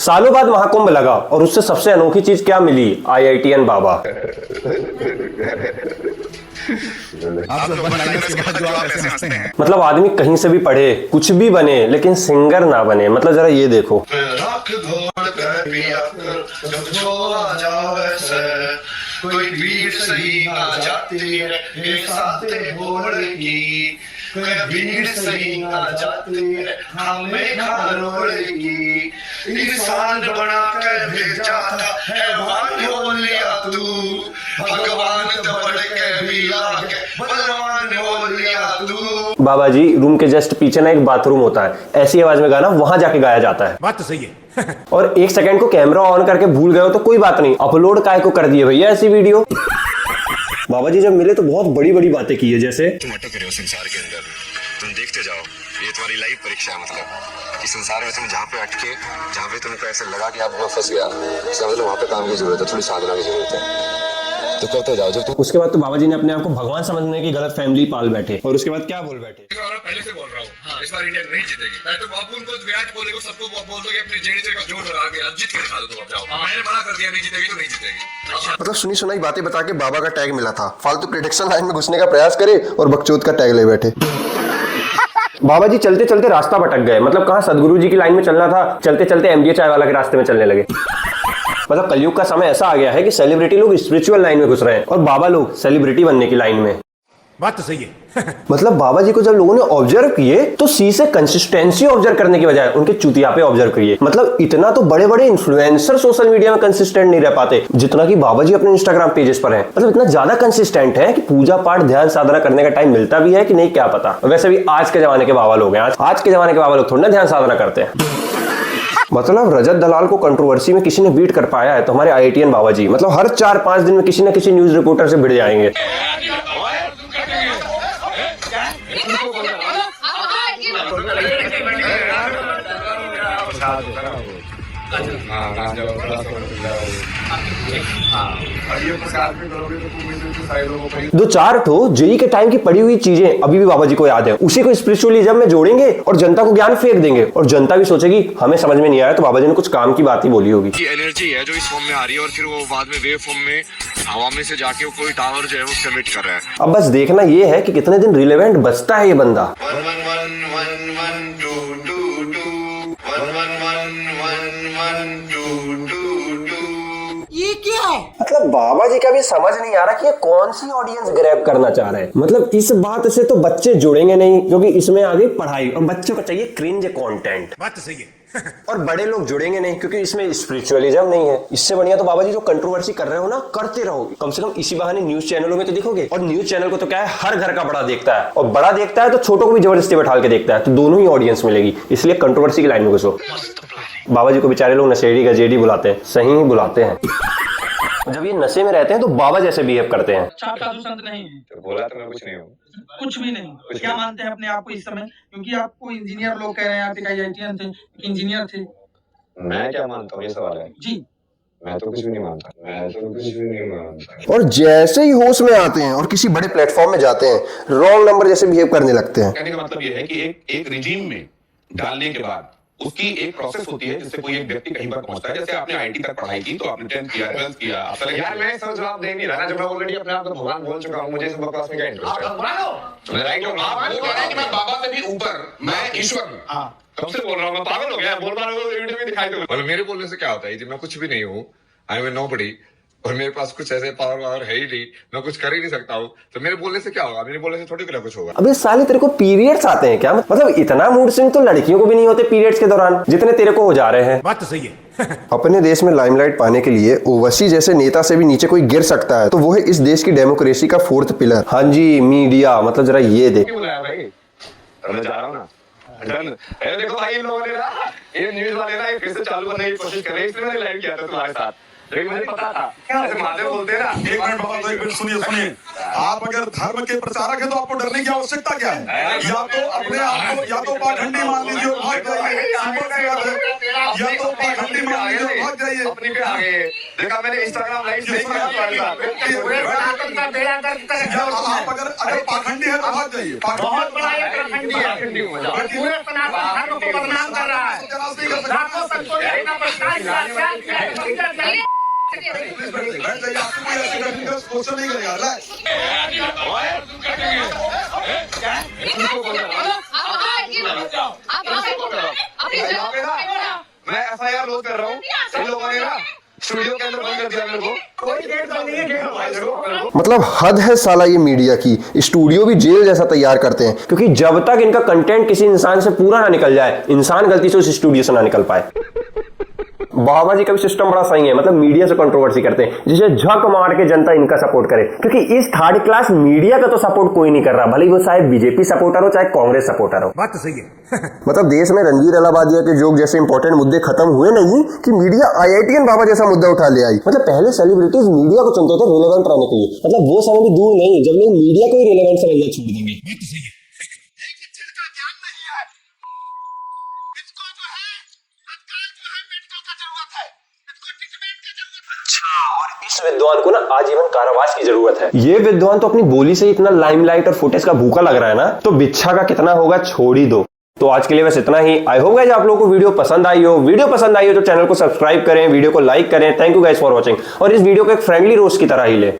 सालों बाद महाकुंभ लगा और उससे सबसे अनोखी चीज क्या मिली? IITN बाबा। मतलब आदमी कहीं से भी पढ़े, कुछ भी बने, लेकिन सिंगर ना बने। मतलब जरा ये देखो। कोई भीड़ सही आ जाती है साथे बोल की, कोई भीड़ सही आ जाती है हमें खारोड़ की, इंसान बना कर भेजा था हैवान हो लिया तू, भगवान तो बढ़ के भी लाके बलवान हो लिया तू। बाबा जी, रूम के जस्ट पीछे ना एक बाथरूम होता है, ऐसी आवाज में गाना वहां जाके गाया जाता है। बात तो सही है। और एक सेकंड को कैमरा ऑन करके भूल गए हो तो कोई बात नहीं, अपलोड काहे को कर दिए भैया ऐसी वीडियो। बाबा जी जब मिले तो बहुत बड़ी बड़ी बातें की है, जैसे तुम अटक रहे हो संसार के अंदर, तुम देखते जाओ, ये तुम्हारी लाइव परीक्षा है। मतलब कि संसार में तुम जहाँ पे अटके, जहाँ पे तुमको ऐसे लगा कि आप वहाँ फंस गया, समझ लो वहाँ पे काम की जरूरत है, थोड़ी साधना की जरूरत है, तो करते जाओ। जब तुम उसके बाद तो बाबा जी ने अपने आप को भगवान समझने की गलत फैमिली पाल बैठे। और उसके बाद क्या बोल बैठे? पहले से बोल रहा हूँ, इस बार इंडिया नहीं जीतेगी। मैं तो बापू उनको विराट कोहली को सबको बोल दो कि अपने जेडी का जोर लगा के जीत के दिखा दो, तुम अब जाओ। मैंने मना कर दिया, नहीं जीतेगी तो नहीं जीतेगी। मतलब सुनी सुनाई बातें बता के बाबा का टैग मिला था, फालतू प्रेडिक्शन लाइन में घुसने का प्रयास करे और बकचोद का टैग ले बैठे। बाबा जी चलते चलते रास्ता भटक गए। मतलब कहाँ सदगुरु जी की लाइन में चलना था, चलते चलते MBA चाय वाला के रास्ते में चलने लगे। मतलब कलयुग का समय ऐसा आ गया है कि सेलिब्रिटी लोग स्पिरिचुअल लाइन में घुस रहे हैं और बाबा लोग सेलिब्रिटी बनने की लाइन में। बात तो सही है। मतलब बाबा जी को जब लोगों ने ऑब्जर्व किए तो सी से कंसिस्टेंसी ऑब्जर्व करने की बजाय उनके चुतिया पे ऑब्जर्व किए। मतलब इतना तो बड़े बड़े इन्फ्लुएंसर सोशल मीडिया में कंसिस्टेंट नहीं रह पाते जितना कि बाबा जी अपने इंस्टाग्राम पेजेस पर हैं। मतलब इतना ज्यादा कंसिस्टेंट है कि पूजा पाठ ध्यान साधना करने का टाइम मिलता भी है कि नहीं क्या पता। वैसे भी आज के जमाने के बाबा लोग हैं, आज के जमाने के बाबा लोग थोड़ा ना ध्यान साधना करते हैं। मतलब रजत दलाल को कंट्रोवर्सी में किसी ने बीट कर पाया है तो हमारे IITN बाबा जी मतलब हर 4-5 दिन में किसी न किसी न्यूज रिपोर्टर से भिड़ जाएंगे। दो चार ठो जेई के टाइम की पड़ी हुई चीजें अभी भी बाबा जी को याद है, उसी को स्पिरिचुअलिज्म में जोड़ेंगे और जनता को ज्ञान फेंक देंगे और जनता भी सोचेगी हमें समझ में नहीं आया तो बाबा जी ने कुछ काम की बात ही बोली होगी। की एनर्जी है जो इस फॉर्म में आ रही है और फिर वो बाद में वेव फॉर्म में हवा में से जाके कोई टावर जो है वो सबमिट कर रहा है। अब बस देखना ये है कि कितने दिन रिलेवेंट बचता है ये बंदा। ये क्या? मतलब बाबा जी का भी समझ नहीं आ रहा कि ये कौन सी ऑडियंस ग्रैब करना चाह रहे हैं। मतलब इस बात से तो बच्चे जुड़ेंगे नहीं क्योंकि इसमें आ गई पढ़ाई और बच्चों को चाहिए क्रिंज कंटेंट। बात तो सही है। और बड़े लोग जुड़ेंगे नहीं क्योंकि इसमें स्पिरिचुअलिज्म नहीं है। इससे बढ़िया तो बाबा जी जो कंट्रोवर्सी कर रहे हो ना, करते रहो। कम से कम इसी बहाने न्यूज चैनलों में तो दिखोगे। और न्यूज चैनल को तो क्या है, हर घर का बड़ा देखता है और बड़ा देखता है तो छोटों को भी जबरदस्ती बैठा के देखता है, तो दोनों ही ऑडियंस मिलेगी। इसलिए कंट्रोवर्सी की लाइन में घुसो। बाबा जी को बेचारे लोग नशेड़ी गजेड़ी बुलाते हैं, सही ही बुलाते हैं। जब ये नशे में रहते हैं तो बाबा जैसे बिहेव करते हैं। आप साधु संत नहीं है, तो बोला तो मैं कुछ नहीं हूँ, कुछ भी नहीं। क्या मानते हैं अपने आप को इस समय? क्योंकि आपको इंजीनियर लोग कह रहे हैं, आप एक IITN थे, एक इंजीनियर थे। मैं क्या मानता हूँ ये सवाल है जी, मैं तो कुछ भी नहीं मानता, मैं तो कुछ भी नहीं मानता। और जैसे ही होश में आते हैं और किसी बड़े प्लेटफॉर्म में जाते हैं, रॉन्ग नंबर जैसे बिहेव करने लगते हैं। कहने का मतलब ये है कि एक रिजीम में डालने के बाद उसकी एक प्रोसेस होती है जिससे कोई एक व्यक्ति कहीं पर पहुंचता है। जैसे आपने IIT तक पढ़ाई की तो आपने 10th किया, 12th किया, यार मैं सब जवाब दे नहीं रहा ना, जब मैं ऑलरेडी अपने आप को भगवान बोल चुका हूँ, मुझे इस बकवास में क्या इंटरेस्ट है? मैं बाबा से भी ऊपर, मैं ईश्वर हूँ। कब से बोल रहा हूँ, मैं पागल हो गया, बोल रहा हूँ वीडियो में दिखाई दे। मतलब मेरे बोलने से क्या होता है, मैं कुछ भी नहीं हूँ, आई एम नोबडी, और मेरे पास कुछ ऐसे पावर है ही नहीं, मैं कुछ कर ही नहीं सकता हूँ, तो मेरे बोलने से क्या होगा? मेरे बोलने से थोड़ी कुछ होगा। अबे साले तेरे को पीरियड्स आते हैं क्या? मतलब इतना मूड स्विंग तो लड़कियों को भी नहीं होते पीरियड्स के दौरान जितने तेरे को हो जा रहे हैं। बात तो सही है। अपने देश में लाइमलाइट पाने के लिए ओवैसी जैसे नेता से भी नीचे कोई गिर सकता है तो वो है इस देश की डेमोक्रेसी का 4th पिलर। हाँ जी, मीडिया। मतलब जरा ये देख, बुलाया भाई, तो मैं जा रहा हूँ ना। डन। देखो भाई, इन लोगों ने ना ये न्यूज वाले ना फिर से चालू करने की कोशिश कर रहे हैं, इसलिए मैंने लाइव किया था तुम्हारे साथ, लेकिन मुझे पता था ऐसे महादेव बोलते हैं ना। एक मिनट बाबा, तो एक मिनट सुनिए। आप अगर धर्म के प्रचारक हैं तो आपको डरने की आवश्यकता क्या है? या तो अपने आप को या तो पाखंडी मान लीजिए और भाग जाइए, या तो पाखंडी मान लीजिए और भाग भाग जाइए। अपनी पे आ गए। देखा मैंने इंस्टाग्राम लाइव नहीं किया तुम्हारे साथ। आप अगर पाखंडी है तो भाग जाइए। बहुत बड़ा ये पाखंडी है, पूरे सनातन धर्म को बदनाम कर रहा है। लाखों संतों ने अपना प्रचार किया, त्याग किया, बैठ जाइए। आपको कोई ऐसे व्यक्तिगत क्वेश्चन नहीं करेगा। मैं FIR रोज कर रहा हूँ। इन लोगों ने ना स्टूडियो के अंदर बंद कर दिया मेरे को। कोई गेट बंद नहीं है। मतलब हद है साला ये मीडिया की, स्टूडियो भी जेल जैसा तैयार करते हैं, क्योंकि जब तक इनका कंटेंट किसी इंसान से पूरा ना निकल जाए, इंसान गलती से उस स्टूडियो से ना निकल पाए। बाबा जी का भी सिस्टम बड़ा सही है, मतलब मीडिया से कंट्रोवर्सी करते हैं जिसे झक मार के जनता इनका सपोर्ट करे, क्योंकि इस थर्ड क्लास मीडिया का तो सपोर्ट कोई नहीं कर रहा, भले वो चाहे बीजेपी सपोर्टर हो चाहे कांग्रेस सपोर्टर हो। बात तो सही है। मतलब देश में रणवीर अलाहाबादिया के जोक जैसे इंपॉर्टेंट मुद्दे खत्म हुए नहीं कि मीडिया IITian बाबा जैसा मुद्दा उठा ले आई। मतलब पहले सेलिब्रिटीज मीडिया को चुनते थे रिलेवेंट रहने के लिए, मतलब वो समय भी दूर नहीं जब लोग मीडिया को ही रिलेवेंट समझना छोड़ देंगे। इस विद्वान को ना आजीवन कारावास की जरूरत है। ये विद्वान तो अपनी बोली से इतना लाइमलाइट और फुटेज का भूखा लग रहा है ना, तो बिच्छा का कितना होगा छोड़ ही दो। तो आज के लिए बस इतना ही। आई होप गाइस आप लोगों को वीडियो पसंद आई हो। वीडियो पसंद आई हो तो चैनल को सब्सक्राइब करें, वीडियो को लाइक करें। Thank you guys for watching. और इस वीडियो को एक फ्रेंडली रोस्ट की तरह ही ले।